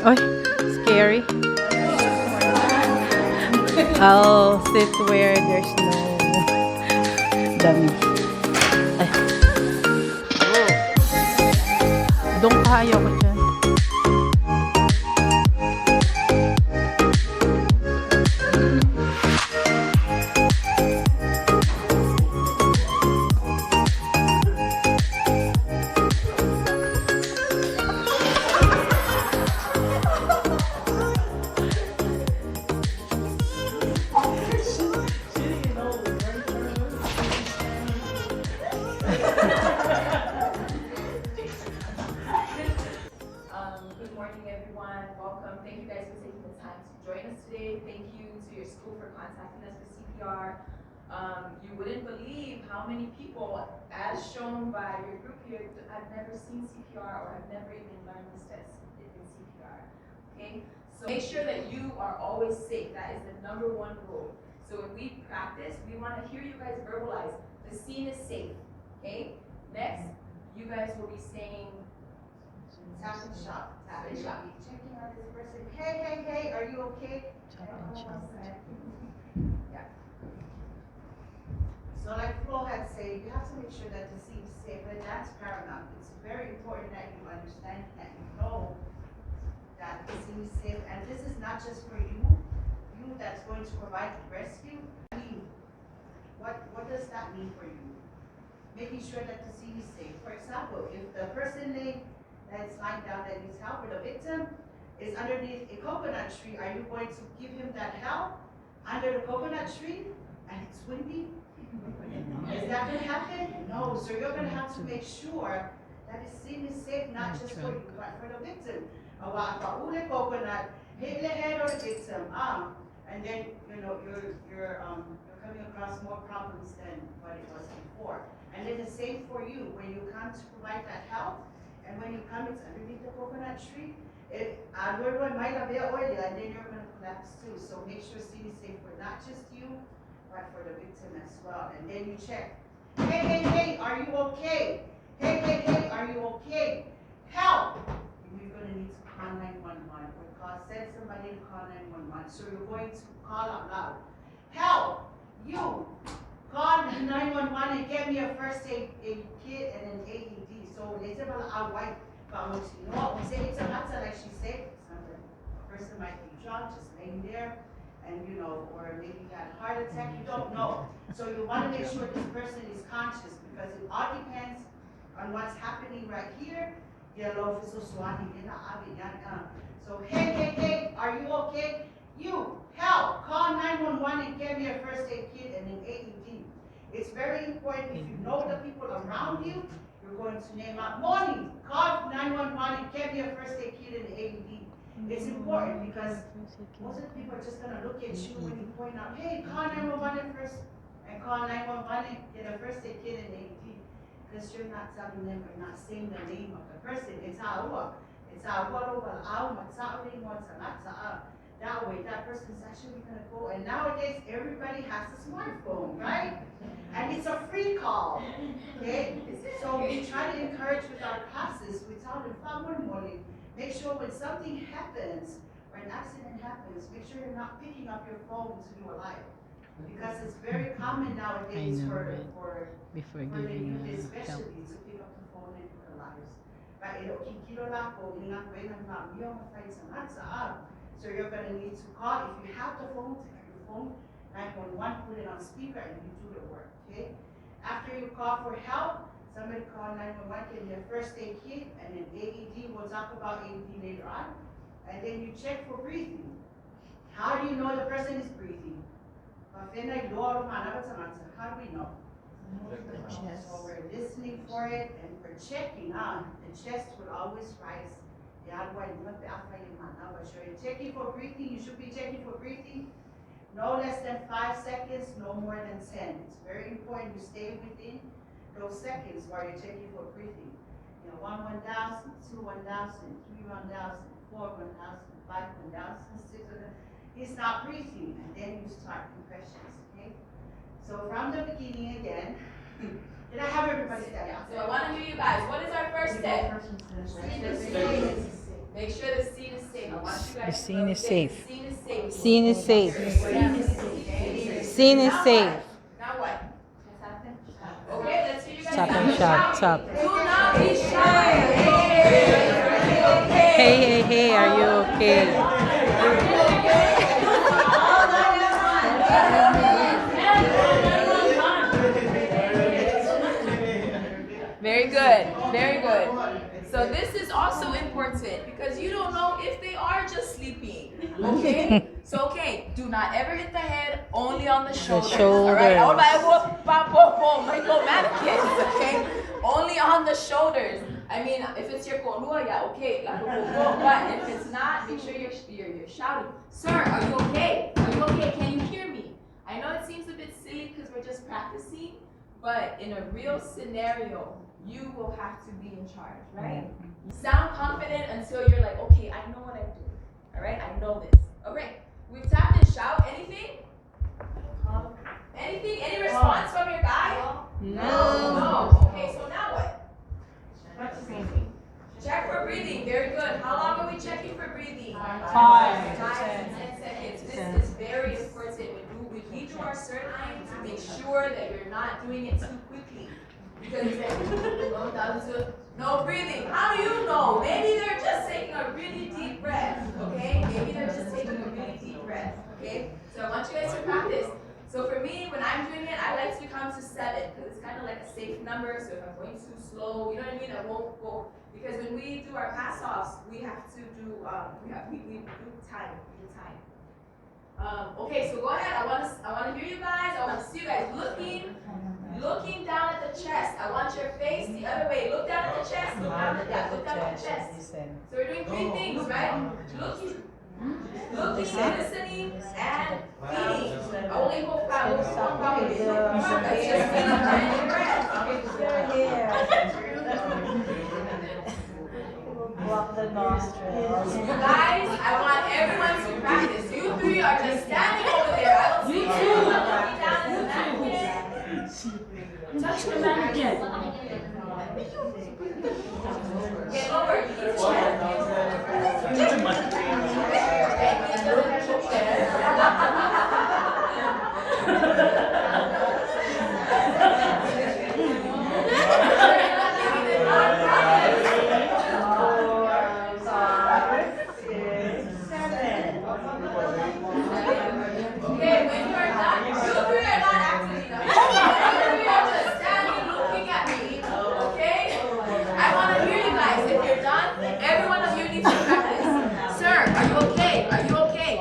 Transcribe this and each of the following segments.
Oh, scary. I'll sit where there's no dami. Ay. Doon ka, ayoko dyan. Good morning, everyone. Welcome. Thank you guys for taking the time to join us today. Thank you to your school for contacting us for CPR. You wouldn't believe how many people, as shown by your group here, have never seen CPR or have never even learned this test in CPR. Okay? So make sure that you are always safe. That is the number one rule. So when we practice, we want to hear you guys verbalize, the scene is safe. Okay? Next, you guys will be saying, tap and shop, tap and shop. Checking on this person. Hey, hey, hey, are you okay? Tap and shop. Yeah. So like Flo had said, you have to make sure that the scene is safe, and that's paramount. It's very important that you understand, that you know that the scene is safe, and this is not just for you that's going to provide the rescue. I mean, what does that mean for you? Making sure that the scene is safe. For example, if the person that's lying down that needs help, or the victim is underneath a coconut tree, are you going to give him that help under the coconut tree and it's windy? Is that going to happen? No. So you're going to have to make sure that the scene is safe, not just for you, but for the victim. Coconut, hit the head of the victim, and then you're coming across more problems than what it was before. And then the same for you when you come to provide that help. And when you come, it's underneath the coconut tree. And then you're going to collapse too. So make sure scene is safe for not just you, but for the victim as well. And then you check. Hey, hey, hey, are you okay? Hey, hey, hey, are you okay? Help! And you're going to need to call 911 or send somebody to call 911. So you're going to call out loud. Help! You! Call 911 and get me a first aid kit and an AED. So they tell our wife, say it's a matter like she said, a person might be drunk, just laying there, and or maybe had a heart attack, you don't know. So you want to make sure this person is conscious, because it all depends on what's happening right here. So hey, hey, hey, are you okay? You, help, call 911 and get me a first aid kit and an AED. It's very important, if you know the people around you, you're going to name out, morning, call 911 and get me a first aid kit and an AED. It's important because most of the people are just going to look at you when you point out, hey, call 911 first, and call 911 and get a first aid kit and an AED. Because you're not telling them, or not saying the name of the person. It's our. That way, that person's actually going to go. And nowadays, everybody has a smartphone, right? And it's a free call. Okay? So we try to encourage with our classes, we tell them, make sure when something happens, or an accident happens, make sure you're not picking up your phone to do a live. Because it's very common nowadays for the youth especially to pick up the phone and do the lives. So you're going to need to call. If you have the phone, take your phone, 911, put it on speaker, and you do the work, okay? After you call for help, somebody call 911, get their first aid kit, and an AED. We'll talk about AED later on. And then you check for breathing. How do you know the person is breathing? How do we know? So we're listening for it, and we're checking on. The chest will always rise. So you're checking for breathing. You should be checking for breathing no less than 5 seconds, no more than 10. It's very important you stay within those seconds while you're checking for breathing. 1, 1,000, 2, 1,000, 3, 1,000, 4, 1,000, 5, 1,000, 6, 1,000. He's not breathing, and then you start compressions, okay? So from the beginning again, can I have everybody stand up? So I want to hear you guys. What is our first step? Make sure the scene is safe. I want you guys The to scene know is this. safe. The scene is safe. Scene is safe. Okay? Scene is Now safe. what? Now what? Okay, let's hear you guys. Stop and shout. Stop. Do not be shy. Hey, are you okay? Very good, very good. So this is also important because you don't know if they are just sleeping. Okay? So okay, do not ever hit the head, only on the shoulders. Alright? Okay? Only on the shoulders. I mean, if it's your kolua, yeah, okay. But if it's not, make sure you're shouting. Sir, are you okay? Are you okay? Can you hear me? I know it seems a bit silly because we're just practicing, but in a real scenario, you will have to be in charge, right? You sound confident until you're like, okay, I know what I'm doing. All right, I know this. Okay, we've tapped and shout. Anything? Anything? Any response from your guy? No. Okay, so now what? Check for breathing. Very good. How long are we checking for breathing? 5 to 10 seconds. This is very important. When we do our cert line to make sure that you're not doing it too quickly. Because no breathing. How do you know? Maybe they're just taking a really deep breath. Okay? Maybe they're just taking a really deep breath. Okay? So I want you guys to practice. So for me, when I'm doing it, I like to count to 7 because it's kind of like a safe number. So if I'm going too slow, you know what I mean? I won't go. Because when we do our pass-offs, we have to do we do time. We do time. Okay, so go ahead. I want to hear you guys. I want to see you guys looking down at the chest. I want your face the other way. Look down at the chest. Look down at the chest. So we're doing 3 things, right? Looking, listening, and feeding. I only hope God will probably just Block the nostrils. Guys, I want everyone to practice. You 3 are just standing over there. I don't see you looking down at the mannequin. Touch the mannequin. Get lower. You need to Okay, when you are done, you 3 are not acting enough. You 3 are just standing looking at me. Okay? I want to hear you guys. If you're done, every one of you needs to practice. Sir, are you okay? Are you okay?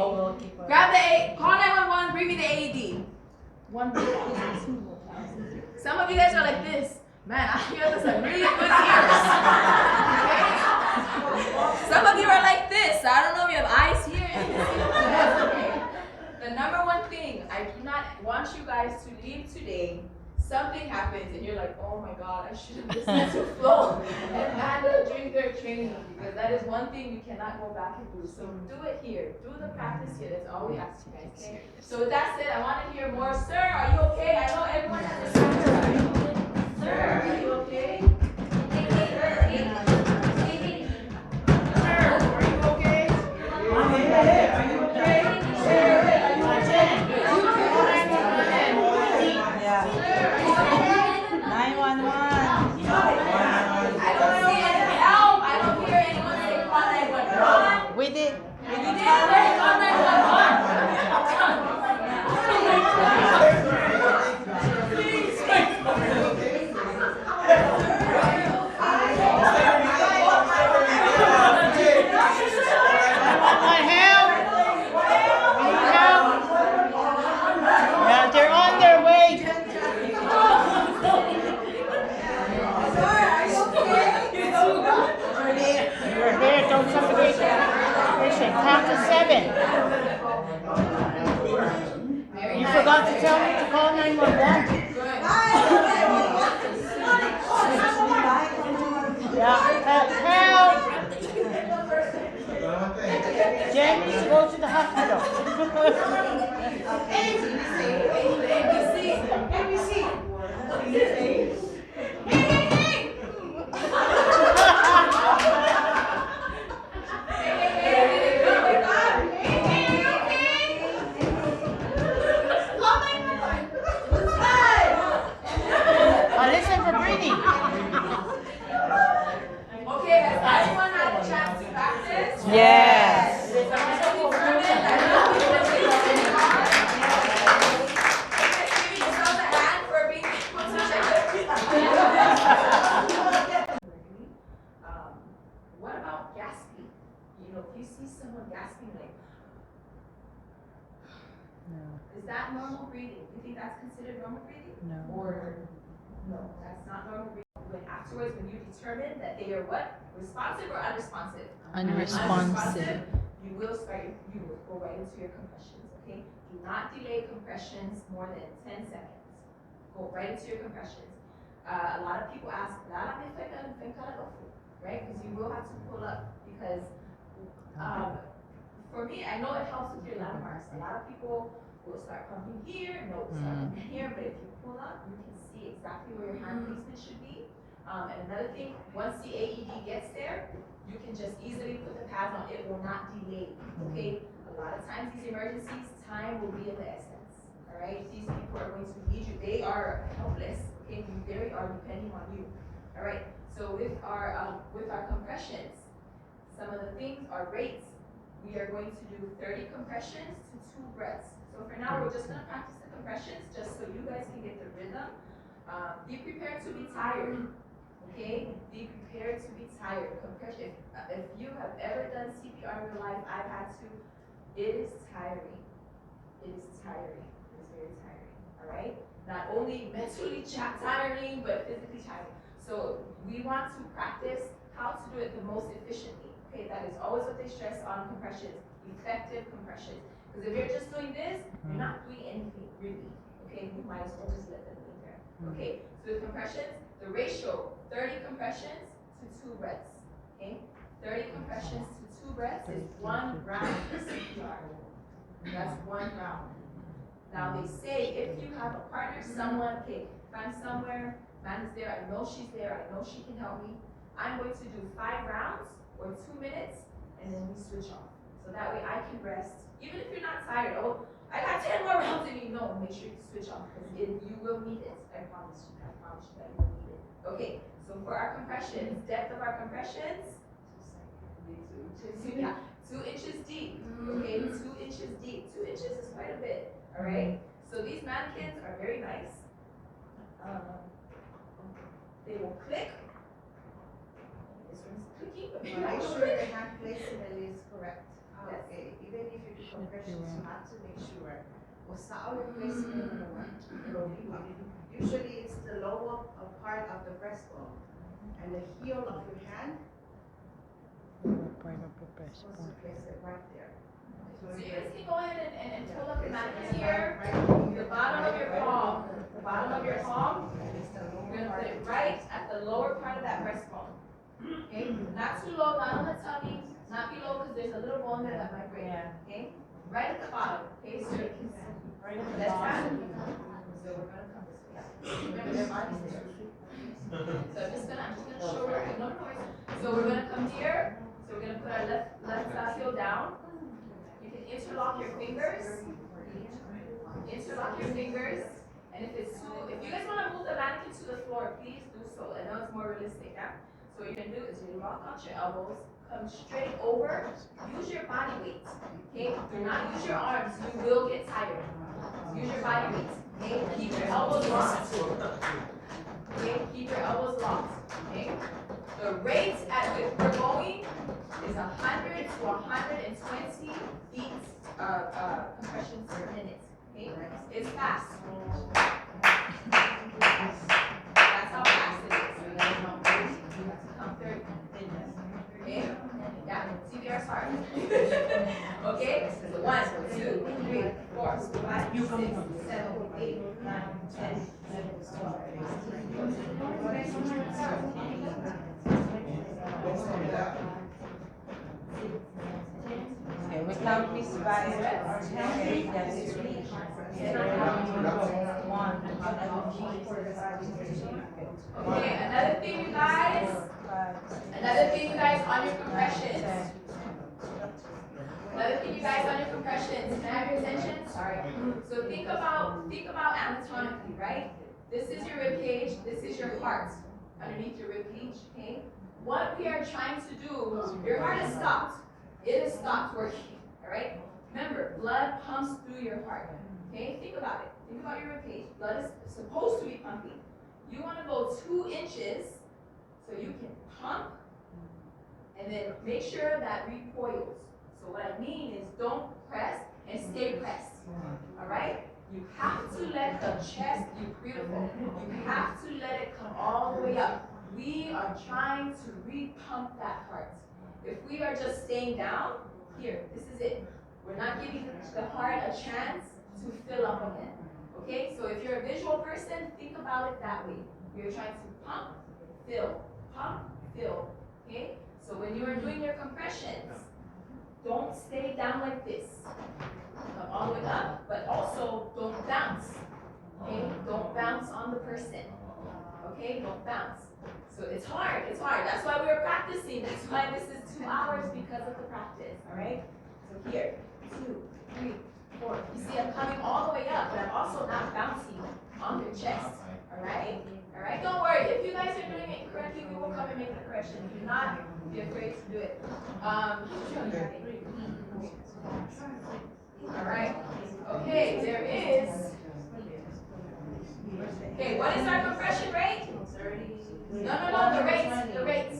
Grab the call 911, bring me the AED. Some of you guys are like this. Man, I hear this like really good ears. Okay? Some of you are like this. I don't know if you have eyes here. Okay. The number one thing, I do not want you guys to leave today. Something happens and you're like, oh my God, I should have listened to Flo and Amanda during their training, because that is one thing you cannot go back and do. So do it here. Do the practice here. That's all we ask you guys. Okay? So with that said, I want to hear more. Sir, are you okay? I know everyone has a question. Sir, are you okay? We did. Yeah, they're on their way. You're here, don't suffocate. Count to 7. You forgot to tell me to call 911. Yeah, help! Jamie, go to the hospital. Yes. It is a medical Determined person. that these people are taking it on. You guys give yourselves a hand for being able to check what about gasping? You know, if you see someone gasping, like, is that normal breathing? You think that's considered normal breathing? No. Or no, that's not normal breathing. When afterwards, when you determine that they are what? Responsive or unresponsive? Unresponsive. You will go right into your compressions, okay? Do not delay compressions more than 10 seconds. Go right into your compressions. A lot of people ask, right? Because you will have to pull up because for me, I know it helps with your landmarks. A lot of people will start pumping here, no, start pumping here, but if you pull up, you can see exactly where your hand placement should be. And another thing, once the AED gets there, you can just easily put the pads on. It will not delay, okay? A lot of times these emergencies, time will be of the essence, all right? These people are going to need you. They are helpless, okay? They are depending on you, all right? So with our compressions, some of the things, our rates, we are going to do 30 compressions to 2 breaths. So for now, we're just gonna practice the compressions just so you guys can get the rhythm. Be prepared to be tired. Okay, be prepared to be tired. Compression. If you have ever done CPR in your life, I've had to. It is tiring. It is tiring. It is very tiring. All right. Not only mentally tiring, but physically tiring. So we want to practice how to do it the most efficiently. Okay, that is always what they stress on compressions. Effective compressions. Because if you're just doing this, you're not doing anything really. Okay, you might as well just let them in there. Okay, so the compressions. The ratio, 30 compressions to 2 breaths, okay? 30 compressions to 2 breaths is 1 round of CPR. That's 1 round. Now they say if you have a partner, someone, okay, if I'm somewhere, man is there, I know she's there, I know she can help me, I'm going to do 5 rounds or 2 minutes, and then we switch off. So that way I can rest, even if you're not tired. Oh, I got 10 more rounds in you. No, make sure you switch off because you will need it. I promise you that you will need it. Okay, so for our compressions, depth of our compressions, 2 inches deep. Okay, 2 inches deep. 2 inches is quite a bit. All right. So these mannequins are very nice. They will click. This one's clicking, but maybe Make not sure click. the hand placement is correct. Okay, even if you do compressions, you have to make sure. Usawa yung placement mo. Usually it's the lower part of the breastbone and the heel of your hand. Supposed to place it right there. So you guys can go ahead and pull up the mannequin here. The bottom of your palm. The bottom of your palm. You're gonna put it right at the lower part of that breastbone. Okay? Not too low, not on the tummy, not below because there's a little bone there that might break. Okay? Right at the bottom. Okay, so you can see. Right at the Left bottom. hand. So we're gonna come this way. Remember their body's there. So I'm just gonna show her. No noise. So we're gonna come here. So we're gonna put our left heel down. You can interlock your fingers. Interlock your fingers. And if you guys want to move the mannequin to the floor, please do so. I know it's more realistic, yeah? So what you're gonna do is you lock out your elbows, come straight over, use your body weight. Okay? Do not use your arms, you will get tired. Use your body weight. Okay? Keep your elbows locked. Okay? Keep your elbows locked. Okay? The rate at which we're going is 100 to 120 beats of compressions per minute. Okay? It's fast. That's how fast it is. So you guys know. Come 30. Okay? Yeah, CPR start. Okay? So 1, 2, 3, 4, 5, 6, 7, 8, 9, 10, Okay, we count Miss by okay, that's it. One, Okay, another thing you guys on your compressions. Another thing you guys on your compressions. Can I have your attention? Sorry. So think about anatomically, right? This is your rib cage, this is your heart underneath your rib cage, okay? What we are trying to do, your heart is stopped. it has stopped working. All right. Remember, blood pumps through your heart. Okay. Think about it. Think about your ribcage. Blood is supposed to be pumping. You want to go 2 inches so you can pump, and then make sure that recoils. So what I mean is don't press and stay pressed. All right? You have to let the chest be beautiful. You have to let it come all the way up. We are trying to repump that heart. If we are just staying down, here, this is it. We're not giving the heart a chance to fill up again. Okay? So if you're a visual person, think about it that way. You're trying to pump, fill, pump, fill. Okay? So when you are doing your compressions, don't stay down like this. Come all the way up, but also don't bounce. Okay? Don't bounce on the person. Okay? Don't bounce. So it's hard. It's hard. That's why we're practicing. That's why this is 2 hours, because of the practice. All right? So here, 2, 3, 4. You see, I'm coming all the way up, but I'm also not bouncing on your chest. All right? All right? Don't worry. If you guys are doing it correctly, we will come and make the correction. If you're not, be afraid to do it. All right. Okay, there is. Okay, what is our compression rate? No, the rates.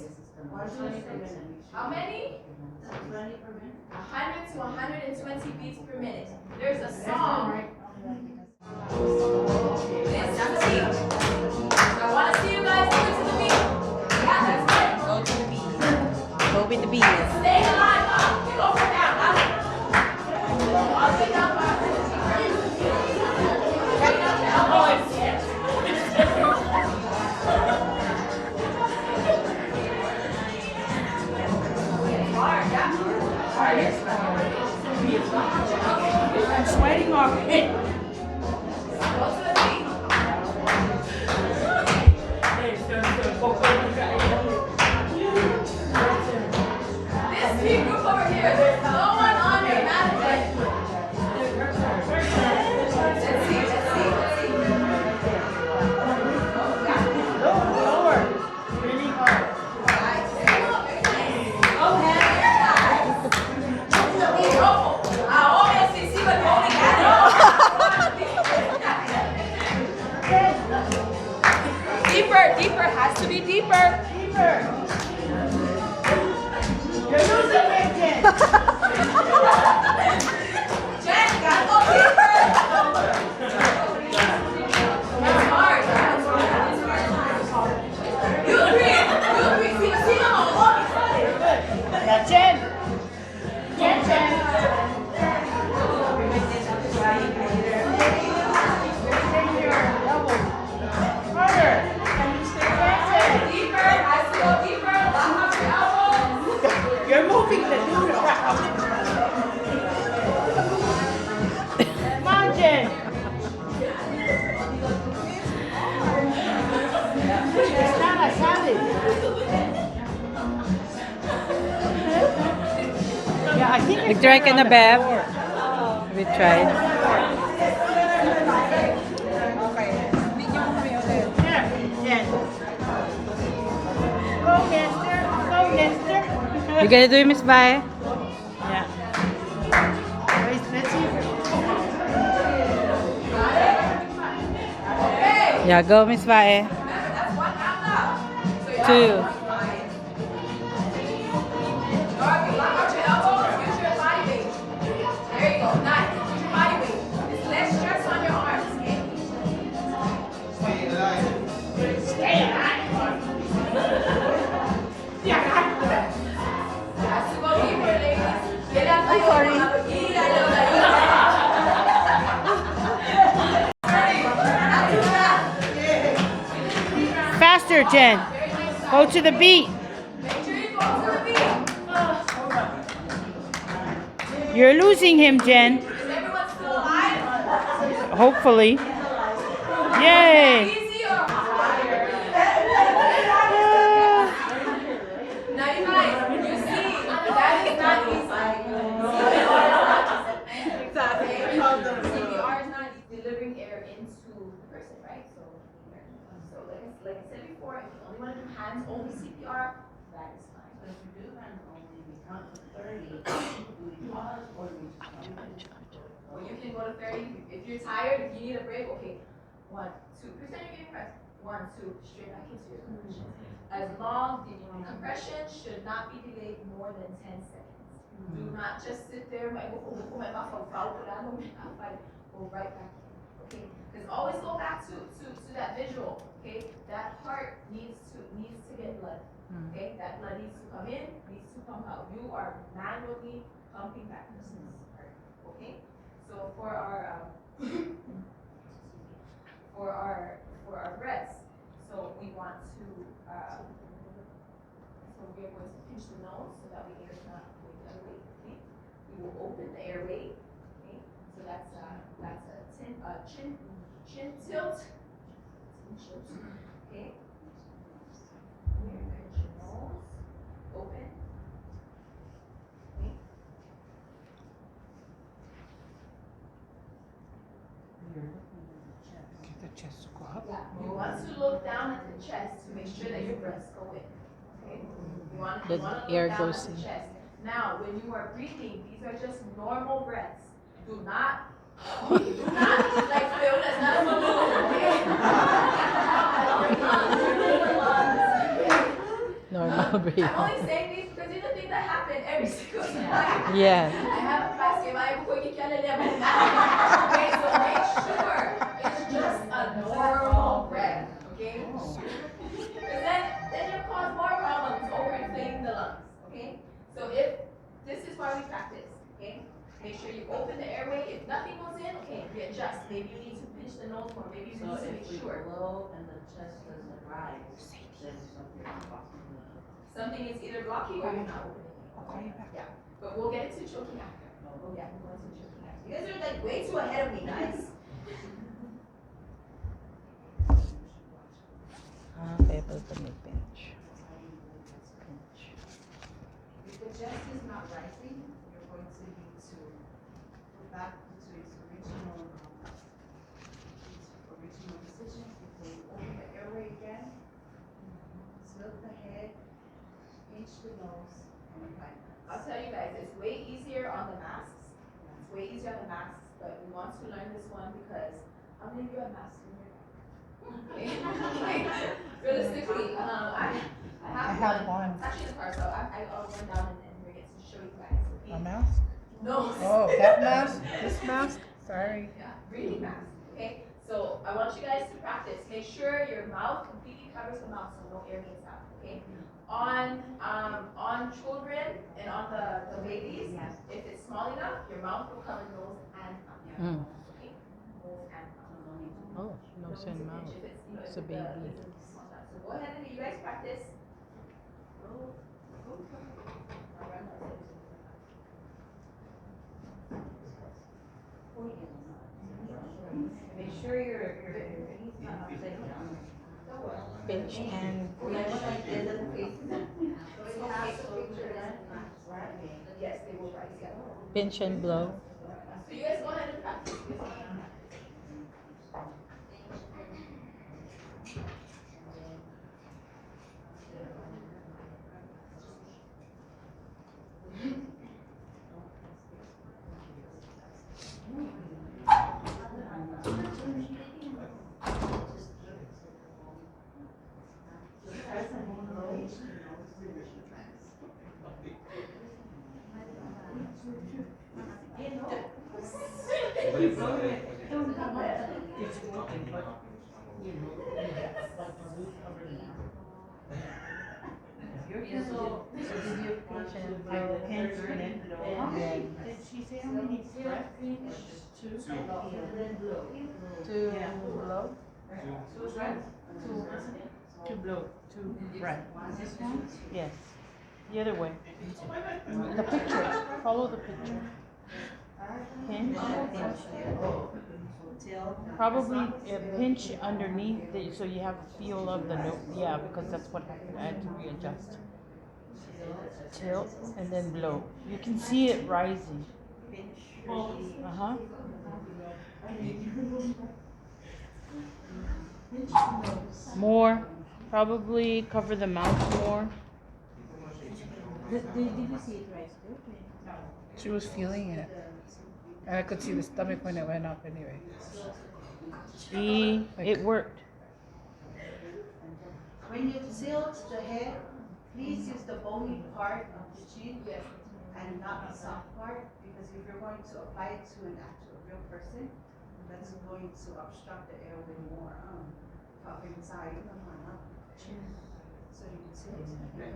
How many? 100 to 120 beats per minute. There's a song. This is the beat. So I want to see you guys do it to the beat. Yeah, that's right. Go to the beat. Go with the beat. Stay alive, up. You go for down, up. All the way down, back to the deeper. Right down to elbows. It's hard, yeah. I'm sweating already. Go to the beat. This big group over here, there's no one on your management. Let's see. Lower. Really hard. Deeper, has to be deeper. You're losing it, Jen. Jen, gotta go deeper. It's hard. You agree. See, I'm on. Now, Jen. Jen. Take your elbow. Harder. Deeper, has to go deeper. Lock up your elbows. You're moving the dude around. Come on, Jen. It's not a salad. Yeah, I think it's Drink in the bed. floor. We tried. Here, Jen. Go, Nestor. Go, Nestor. You gonna do it, Miss Bai? Yeah. Let's see. Okay. Yeah, go, Miss Bai. Remember, that's 1 round up. So your 2. elbows are fine. Or if you lock out your elbows, use your body weight. There you go. Nice. Use your body weight. It's less stress on your arms, okay? Stay alive. Has to go deeper, ladies. Get up. I'm sorry. Faster, Jen. Go to the beat. Make sure you go to the beat. You're losing him, Jen. Is everyone still alive? Hopefully. Yay. Easy or higher? Now you guys, you see, that is not easy. Exactly. CPR is not delivering air into the person, right? So like I said before, if you only want to do hands only CPR, that is fine. But if you do hands only, count to 30, do we pause or do we just count? Or you can go to 30. If you're tired, if you need a break, okay. 1, 2. Pretend you're getting pressed. 1, 2. Straight back into your compression. As long the compression should not be delayed more than 10 seconds. Do not just sit there. Go right back in. Okay. Because always go back to that visual. Okay. That heart needs to get blood. Okay. That blood needs to come in, needs to pump out. You are manually pumping that person's heart. Okay. So for our breaths, so we want to so we're going to pinch the nose so that the air is not going the other way. Okay. We will open the airway. Okay. So that's a chin tilt. Okay. We're going to pinch your nose. Open. Okay. Get the chest to go up. Yeah, you want to look down at the chest to make sure that your breaths go in. Okay? You want to look air down goes at the in. chest. Now, when you are breathing, these are just normal breaths. Do not like feel that's not a balloon. Normal breathing. I'm only saying these because these are things that happen every single time. Yeah. I have a class game. I will get Okay, so make sure it's just a normal breath. Okay? Because then you'll cause more problems overinflating the lungs. Okay? So if this is why we practice. Okay? Make sure you open the airway. If nothing goes in, okay, readjust. Maybe you need to pinch the nose more. Maybe you need to make sure. Blow and the chest doesn't rise, then something is blocking the. Something is either blocking or you're not opening. Okay. Yeah. But we'll get into choking after. Oh yeah, we'll go into choking after. You guys are like way too ahead of me, guys. Able to make pinch. If the chest is not rising, you're going to need to go back to its original position. Before you open the airway again, tilt the head, pinch the nose, and climb. I'll tell you guys, it's way easier on the masks. It's way easier on the masks, but we want to learn this one because how many of you have masks in here? Okay. Realistically, I have one. It's actually in the car, so I'll run down and bring it to show you guys. Okay? A mask? No. Oh, that mask? This mask? Sorry. Yeah, breathing mask. Okay. So I want you guys to practice. Make sure your mouth completely covers the mouth so no air gets out. Okay. On children and on the babies, if it's small enough, your mouth will cover nose and mouth. Okay. Nose and mouth. Oh, nose and mouth. If it's, you know, It's a if baby. it's small enough. So go ahead and you guys practice. Make sure your feet not upside down. Pinch and Yes, they will rise. Yeah. pinch and blow. So you guys go ahead and practice. Did she say how many breaths? Two. To blow. To blow. Two breath. This one? Yes. The other way. The picture. Follow the picture. Pinch. Probably a pinch underneath so you have a feel of the note. Yeah, because that's what happened. I had to readjust. Tilt and then blow. You can see it rising. Uh-huh. More. Probably cover the mouth more. Did you see it right too? She was feeling it. And I could see the stomach when it went up anyway. See, it worked. When you tilt the head, please use the bony part of the chin and not the soft part, because if you're going to apply it to an actual real person, that's going to obstruct the airway more. Pop inside, so you can tilt the head.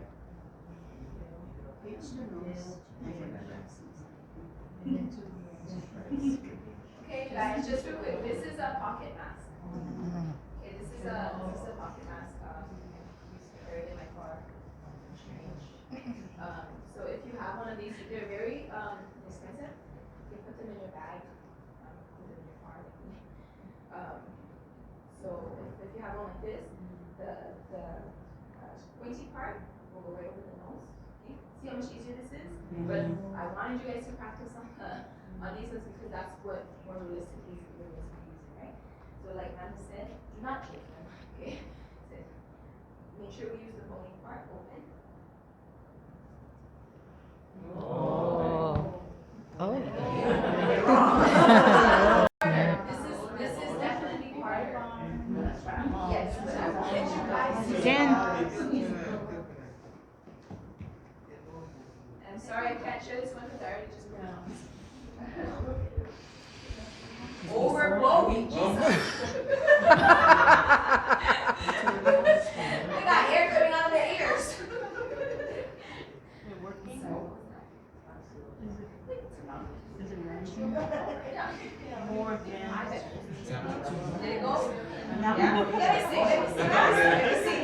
Pinch the nose and relax. Okay, guys, just real quick. This is a pocket mask. Okay, this is a pocket mask. Carried in my car. So if you have one of these, they're very expensive. You can put them in your bag, put them in your car. So if you have one like this, the pointy part will go right over the nose. Okay? See how much easier this is? But I wanted you guys to practice on these ones because that's what more realistically you're using, right? So like Amanda said, do not take them. Okay? So make sure we use the bony part open. Oh. Oh. This is definitely harder. Yes, but I wanted you guys to. Jen. I'm sorry I can't show this one because I already just pronounced. Overblowing, Jesus. They got air coming out of their ears. More than. Did it go? Yeah. Let me see.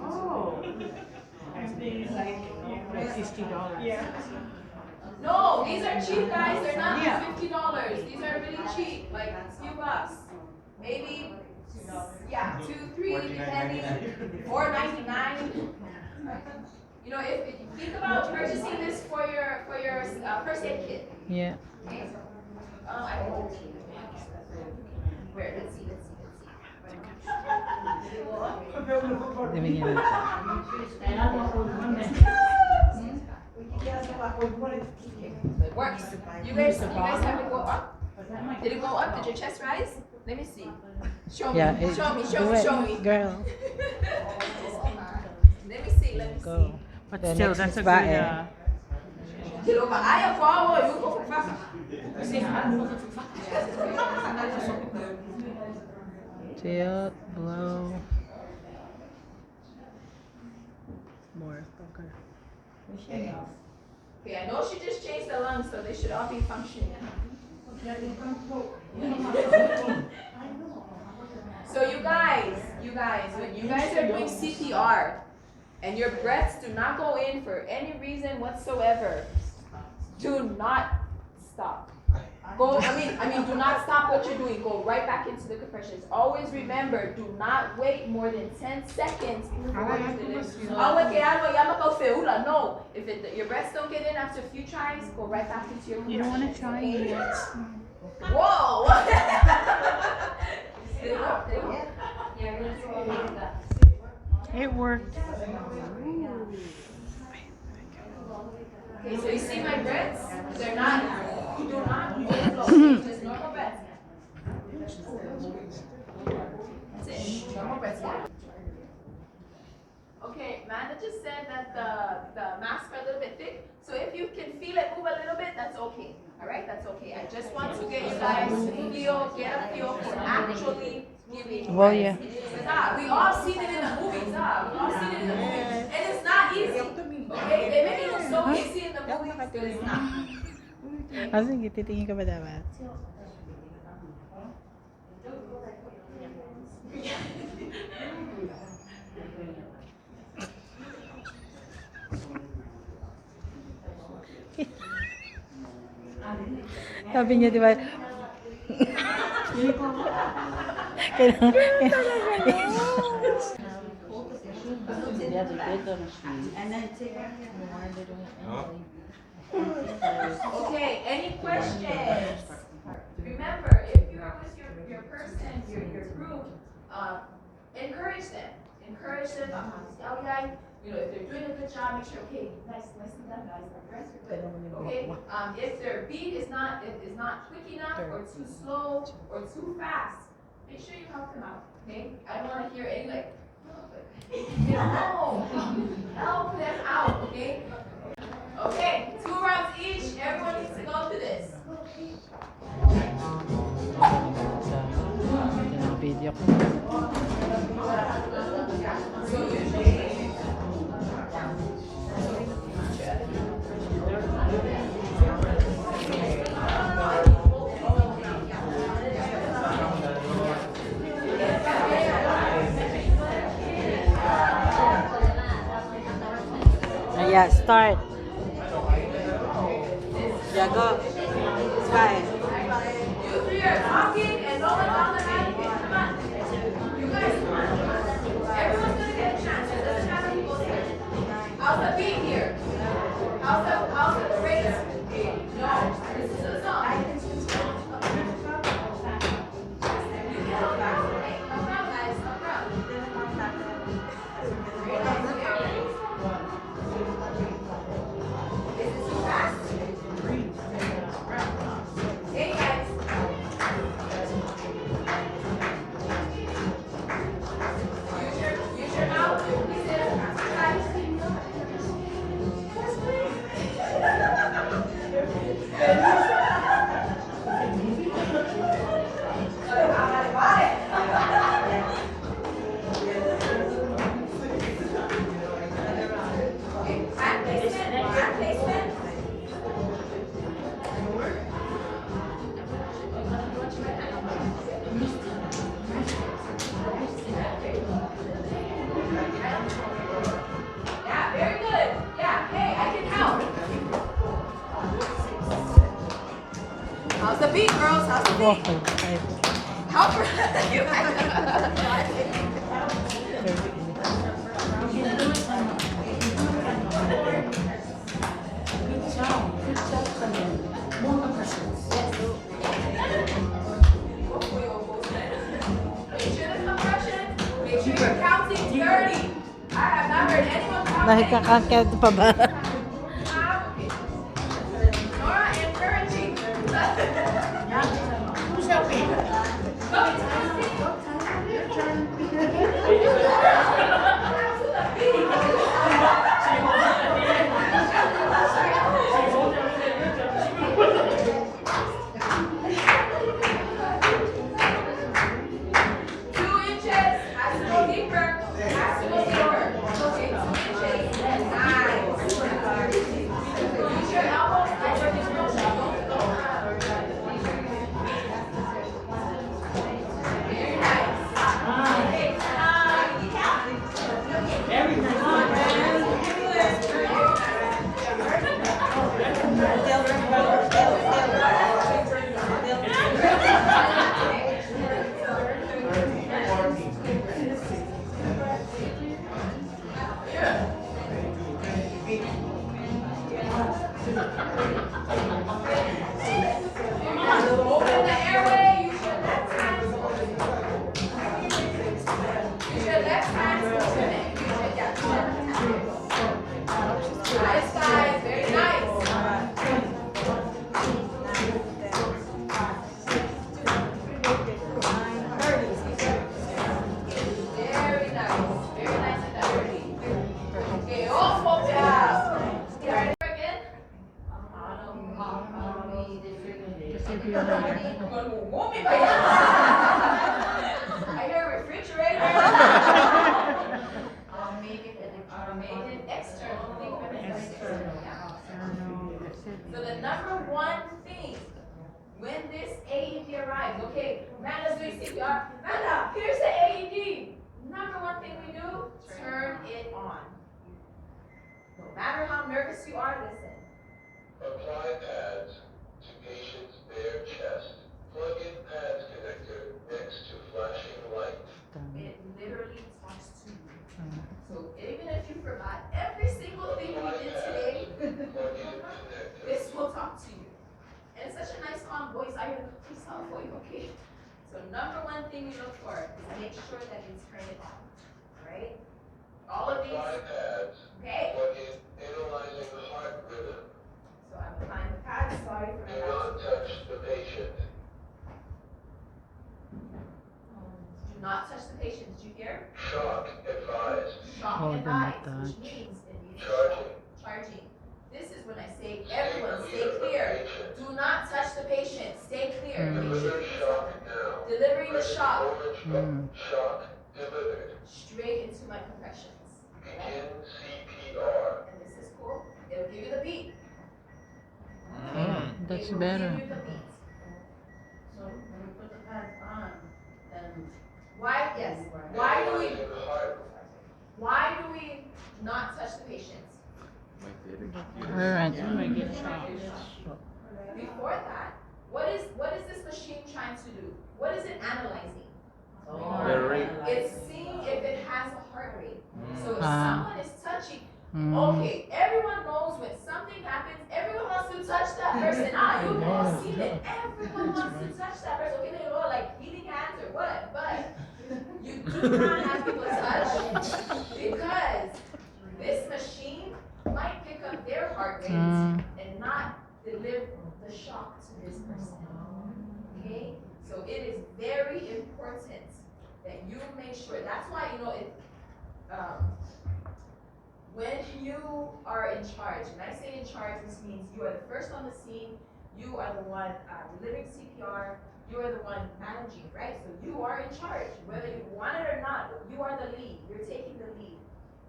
Oh. I'm being like $50. Yeah. No, these are cheap, guys. They're not $50. These are really cheap, like a few bucks. Maybe, yeah, 2, 3, depending, $4.99. You know, if you think about purchasing this for your first aid kit. Yeah. Okay. I won't. Where? Let's see. Let me get it. It works. You guys have it go up? Did it go up? Did your chest rise? Let me see. Show me. Yeah, Show me. Girl. Let me see. Go. But The still, next that's a is good. bae. Tilt, blow. More. Okay. Okay, I know she just changed the lungs, so they should all be functioning. So you guys, when you guys are doing CPR and your breaths do not go in for any reason whatsoever, do not stop. Do not stop what you're doing. Go right back into the compressions. Always remember, do not wait more than 10 seconds before going to the lift. No, if your breaths don't get in after a few tries, go right back into your compressions. You don't want to try it yet. Whoa! It worked. Okay, so you see my breaths? They're not, do not overflow. Just normal breaths. That's it. Normal breaths. Okay, Amanda just said that the masks are a little bit thick. So if you can feel it move a little bit, that's okay. Alright, that's okay. I just want to get you guys to get a feel for actually giving. Well, yeah. We all seen it in the movies. We all seen it in the movies. And it's not easy. Okay? They make it look so easy in the movies, but it's not. Sige, titingin ka ba dapat? Sabi niya, di ba? Okay, any questions? Remember, if you're with your person, your group, encourage them. Encourage them. Oh yeah, you know, if they're doing a good job, make sure, okay, nicely done, guys. The rest are good. Okay. If their beat is not quick enough, or too slow, or too fast, make sure you help them out. Okay. I don't want to hear any like, no, help them out. Okay. Okay. 2 rounds each. Everyone needs to go through this. Video ko. So usually. Yeah, start. Yeah, go. Sky. You three are talking and no one's on the mat. Come on. You guys, come on. Everyone's gonna get a chance. It doesn't matter who goes here. How's the beat here? How's the race? No. This is a song. You get on back. Hey, come around, guys. Come around. Very nice. Is it too fast? Hey, guys. Use your mouth. Please hand placement. Yeah, very good. Yeah, hey, I can count. How's the beat, girls? How's the beat? Help her. Make sure the compression. Make sure you're counting 30. I have not heard anyone count. Nakakakit pa ba? Nora, encouraging. Who's helping? I hear a refrigerator. Automated external. So the number one thing when this AED arrives, okay, Amanda's doing CPR. Amanda, here's the AED. Number one thing we do, turn it on. No matter how nervous you are, listen. Apply pads to patient's bare chest. Plug in pads connector next to flashing light. It literally talks to you. So even if you forgot every single thing we did today, this will talk to you. And it's such a nice calm voice. I hear the police for you, okay? So number one thing we look for is make sure that you turn it on. Alright? All of these. Apply pads. Okay? Plug in analyzing heart rhythm. So I'm applying the pad. Sorry for Do my not accent. touch the patient. Do not touch the patient. Did you hear? Shock advised. Shock Oh, do not advised, which touch. means it needs Charging. charging. This is when I say, everyone stay clear. Do not touch the patient. Stay clear. Make sure Deliver you shock now. delivering the Press shock orange button. Shock delivered. straight into my compressions. Begin CPR. And this is cool. It'll give you the beat. That's It will better. give you the beat. So when we put the pads on, then Why? Yes. Why do we? Analyzing heart. Why do we not touch the patients? Current. Before that, what is this machine trying to do? What is it analyzing? It's seeing if it has a heart rate. So if someone is touching, okay, everyone knows when something happens, everyone wants to touch that person. You've all seen it. Everyone wants to touch that person. Okay, they go like healing hands or what, but you do not have people touch because this machine might pick up their heart rate and not deliver the shock to this person. Okay? So it is very important that you make sure. That's why, when you are in charge, and I say in charge, this means you are the first on the scene, you are the one delivering CPR, you are the one managing, right? So you are in charge, whether you want it or not, you are the lead, you're taking the lead.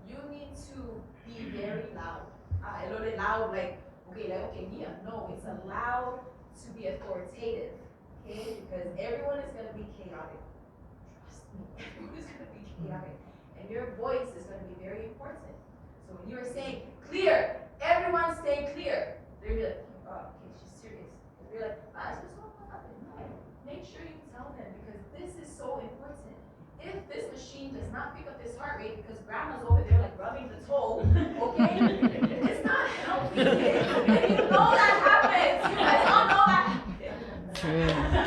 You need to be very loud. A little loud, like, yeah, no, it's allowed to be authoritative, okay? Because everyone is gonna be chaotic. Trust me, everyone is gonna be chaotic. And your voice is gonna be very important. So when you are saying, clear, everyone stay clear, they'll be like, oh, okay, she's serious. They'll be like, that's what's going on. No, make sure you tell them because this is so important. If this machine does not pick up this heart rate because grandma's over there like rubbing the toe, okay, it's not helping it. And you know that happens. You guys all know that happens.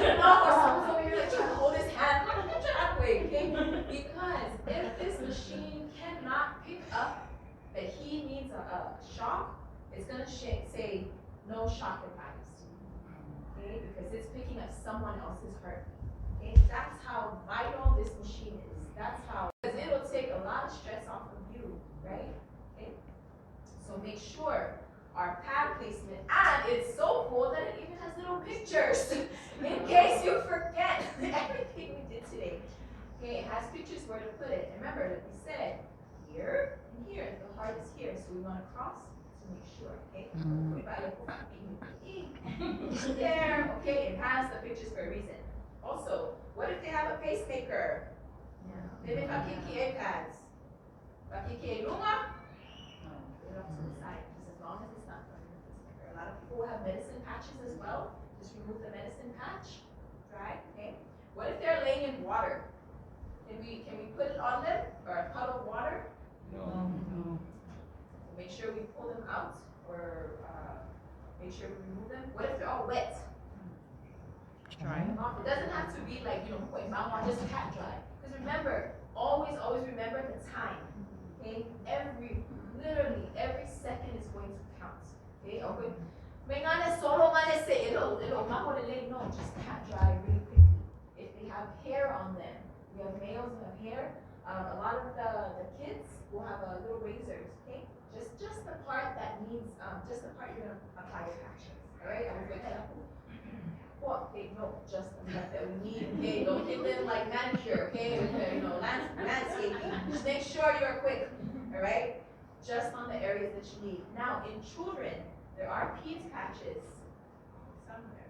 You know, or someone's over here like trying to hold his hand, like, put your hand away, okay? Because if this machine cannot pick up that he needs a shock, it's gonna say no shock advised. Okay, because it's picking up someone else's heartbeat. Okay, that's how vital this machine is. That's how, because it'll take a lot of stress off of you, right? Okay, so make sure our pad placement, and it's so cool that it even has little pictures in case you forget everything we did today. Okay, it has pictures where to put it. And remember that we said here and here, the heart is here, so we want to cross to make sure. Okay, there. Okay, it has the pictures for a reason. Also, what if they have a pacemaker? Maybe pakiki pads. Pakiki lunga? Put it off to the side, just as long as it's not from the pacemaker. A lot of people have medicine patches as well. Just remove the medicine patch. Dry, okay? What if they're laying in water? Can we put it on them? Or a puddle of water? No. Make sure we pull them out or make sure we remove them. What if they're all wet? Dry. It doesn't have to be like, just cat dry. Because remember, always remember the time. Okay? Literally every second is going to count. Okay? No, just cat dry really quickly. If they have hair on them, we have males who have hair. A lot of the kids will have little razors. Okay? Just the part that needs, just the part you're gonna apply your patches. All right? Well, okay, no, just the stuff that we need. Okay, don't give them like manicure. Okay, landscaping. Just make sure you're quick. All right, just on the areas that you need. Now, in children, there are peds patches somewhere.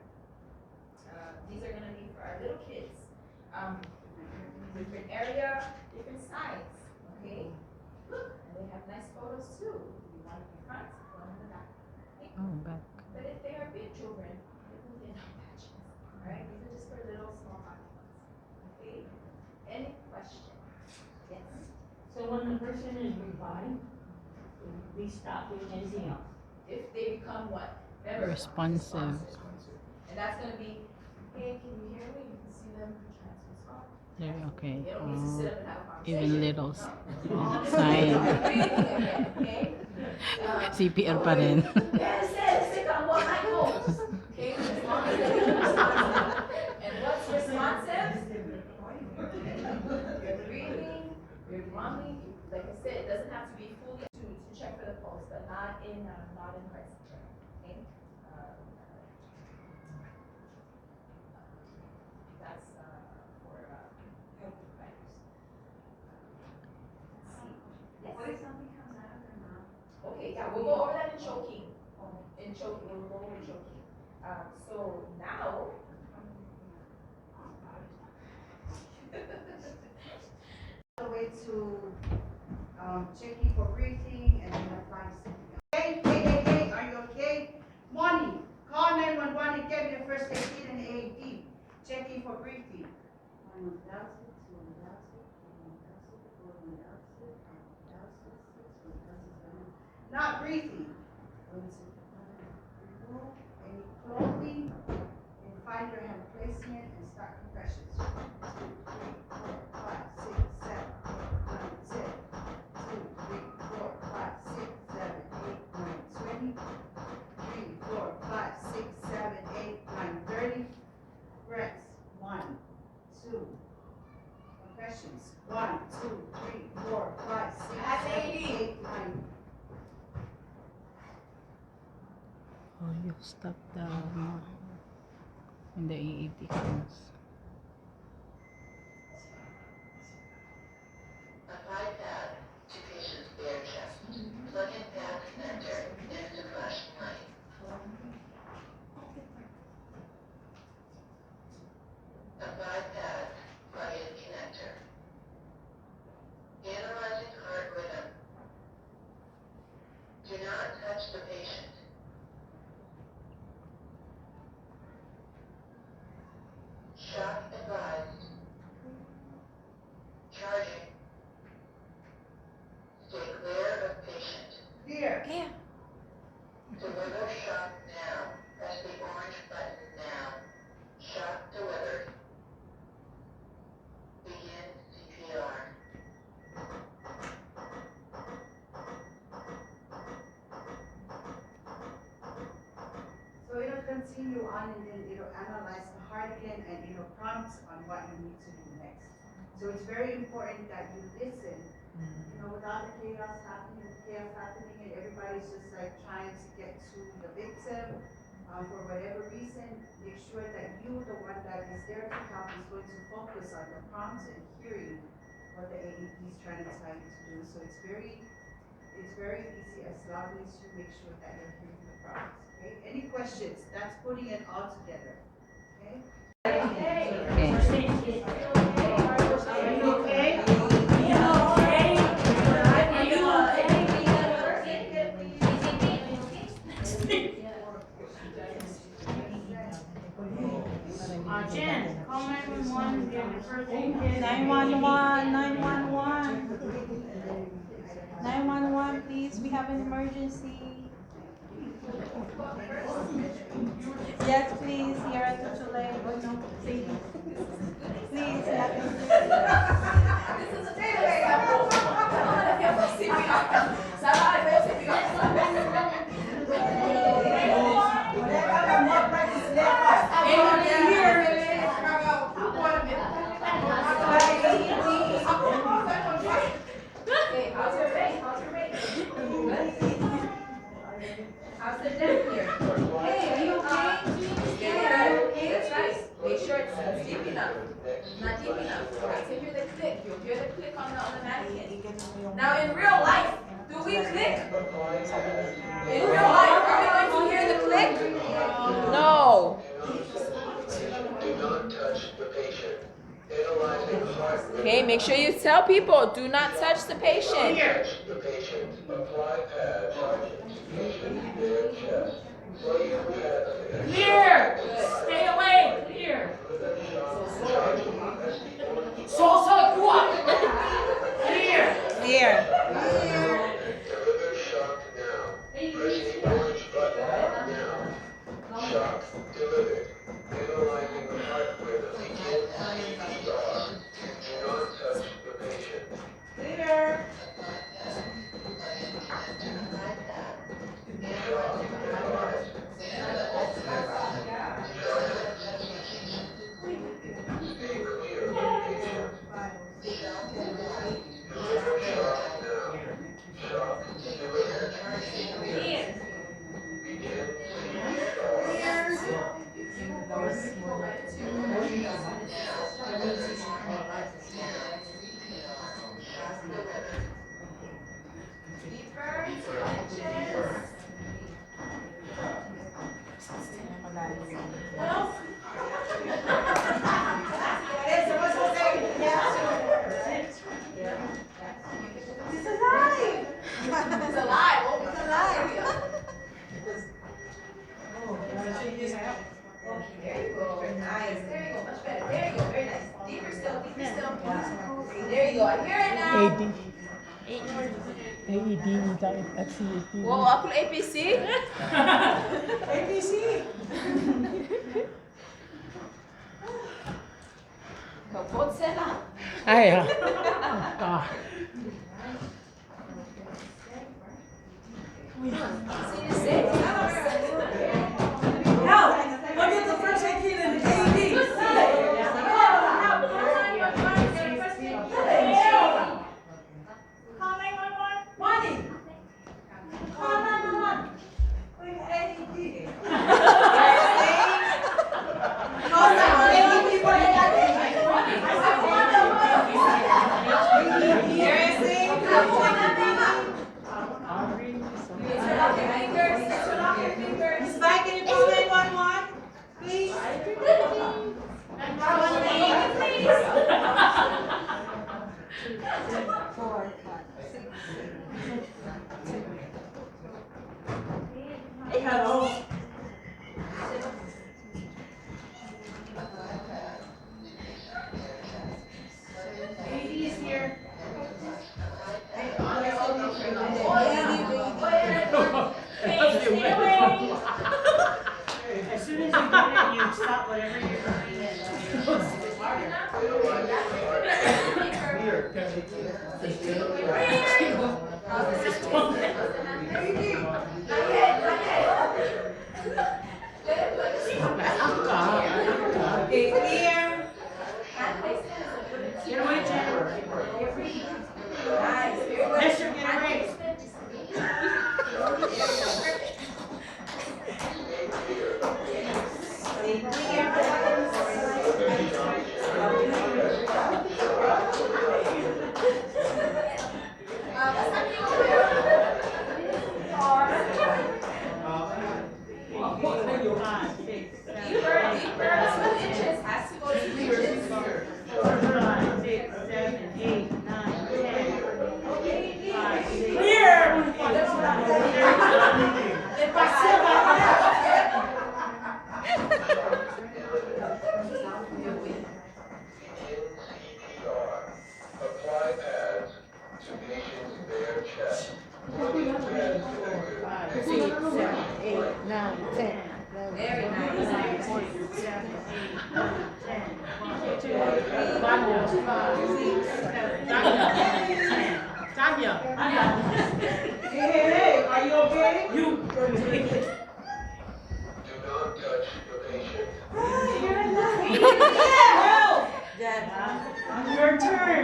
These are gonna be for our little kids. Different area, different size. Okay, look, and they have nice photos too. You want in the front, one in the back. Okay? Oh, back. But if they are big children, they don't patches. Alright, these are just for little small ones. Okay? Any questions? Yes. So when the person is revived, we stop doing anything else? If they become what? Remember, Responsive. And that's gonna be, hey, can you hear me? You can see them There, okay. You don't need to sit up and have a conversation. Even littles. Oh, Sign. breathing again, okay? CPR pa rin. Yes, sit on what I goes. Okay, as long as they're responsive. And what's responsive? You're breathing, you're drumming. Like I said, it doesn't have to be fully to check for the pulse, but not in crisis. Okay? That's for health providers. Yes. What if something comes out of their mouth? Okay, yeah, we'll go over that in choking. In choking, we'll go over choking. So now. The way to checking for breathing and then applying CPR. Hey, are you okay? Morning. Call 911 and get your first aid kit and AED. Checking for breathing. Not breathing. Remove any clothing and find your hand placement and start compressions. 1, 2, 3, 4, 5, 6, 7, 8, 9, 10. 2, 3, 4, 5, 6, 7, 8, 9, 20. 3, 4, 5, 6, 7, 8, 9, 30. Breaths. 1, 2. Compressions. 1, 2, 3, 4, 5, 6, 7, 8, 9. Oh, you stop the when the AED comes. Apply pad to patient's bare chest. Plug in pad connector next to flashing light. Apply pad, plug in connector. Analyzing heart rhythm. Do not touch the patient. Shock advised. Charging. Stay clear of patient. Here. Deliver shock now. Press the orange button now. Shock delivered. Begin CPR. So it'll continue on and then it'll analyze the heart again and it'll prompt on what you need to do next. So it's very important that you listen, with all the chaos happening and everybody's just like trying to get to the victim for whatever reason, make sure that you, the one that is there to help, is going to focus on the prompts and hearing what the AED is trying to tell you to do. So it's very easy as long as you make sure that you're hearing the prompts. Okay? Any questions? That's putting it all together. Okay? Are you okay? Jen, call 911. Get your first aid kit. 911. 911. 911, please. We have an emergency. Yes, please. Here at the Chile. Please, nothing. This is a CPR. How's your rate? How's the depth here? Hey, are you okay? That's right. Make sure it's deep enough. Not deep enough. Right, so hear the click. You'll hear the click on the mannequin. Now in real life, do we click? In real life, are we going to hear the click? No. Do not touch the patient. Analyzing heart rhythm. Okay, make sure you tell people, do not touch the patient. Touch the patient. Apply pad to patient's bare chest. Plug in pad connector. Clear! Stay away! Clear! Charging. Press the orange Salsa, go up! Clear! Deliver shock now. Press the orange button now. Shock delivered. Analyzing heart rhythm. Begin CPR. Hear it now. AD. AED, that's CSD. Whoa, aku APC? ABC. Kau botsel lah. Ay, oh God. See the same. Help! Look at the first aid kit and the AED. Call 911. Money. Call 911. With AED. Call 911 for Spike, can you call 911, please? 911, please. Hello. AED is here. As soon as you get it, you stop whatever you're doing and go to the water. Okay, clear. Get away, Jen. Mister, get away. Stay Apply pads to patient's bare chest. Plug in pads connected. Very nice. Tanya. Hey, are you okay? You. Do not touch the patient. Your turn.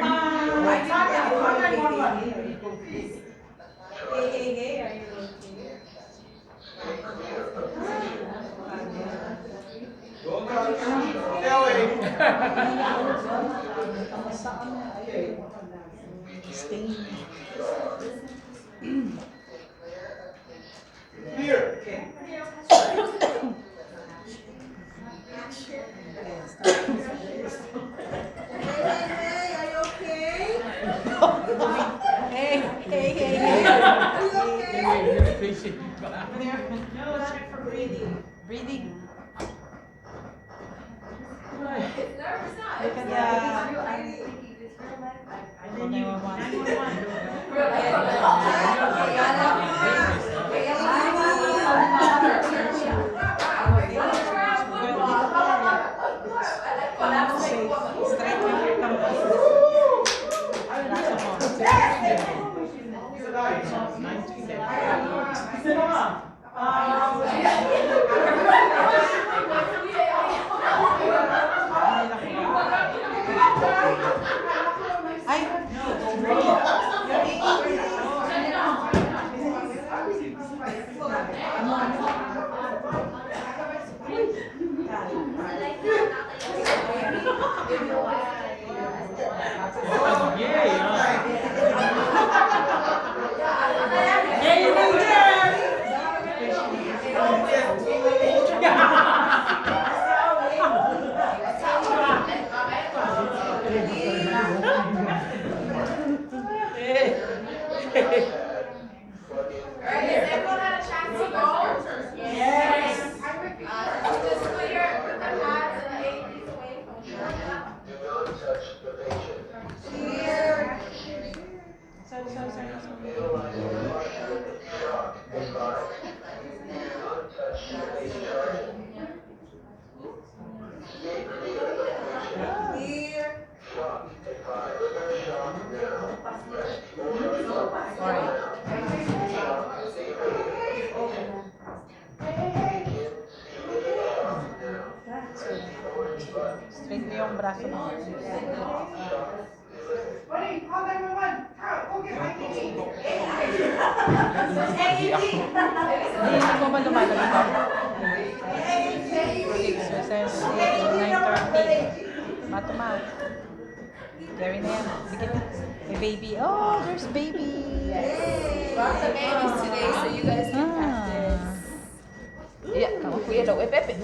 Stay clear of the Don't touch. Stay away. Begin CPR. Clear. Hey, are you okay? No, check for breathing. Breathing. It's nervous now. And then you, 911. Do not touch the patient. braso mo. Wait, call 911. Carl, go get my baby. Hindi mo ba lumalabas ka? 6 or 7, 8, 9, 30. Matuma. Gary na yan. Sige na. May baby. Oh, there's baby. Brought the babies today so you guys can practice. Yeah, come on, kuya daw. Pepe.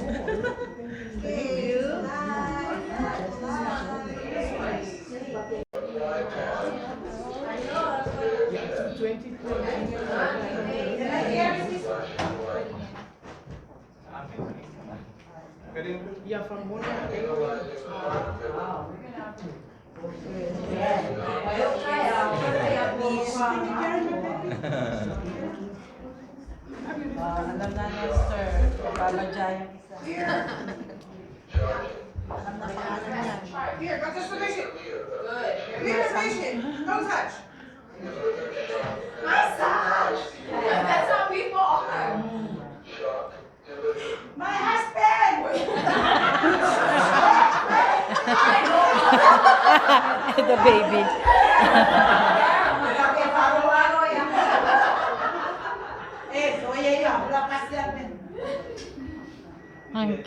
Apply pads. Flashing lights. Yeah, from one. Analyzing heart Alam na Nestor, babadya yung isa. charging. Alam na pangalan niya. Here, got this division. Good. Clear division. No touch. Massage. That's how people are. Shock delivery. My husband! The baby. Ay.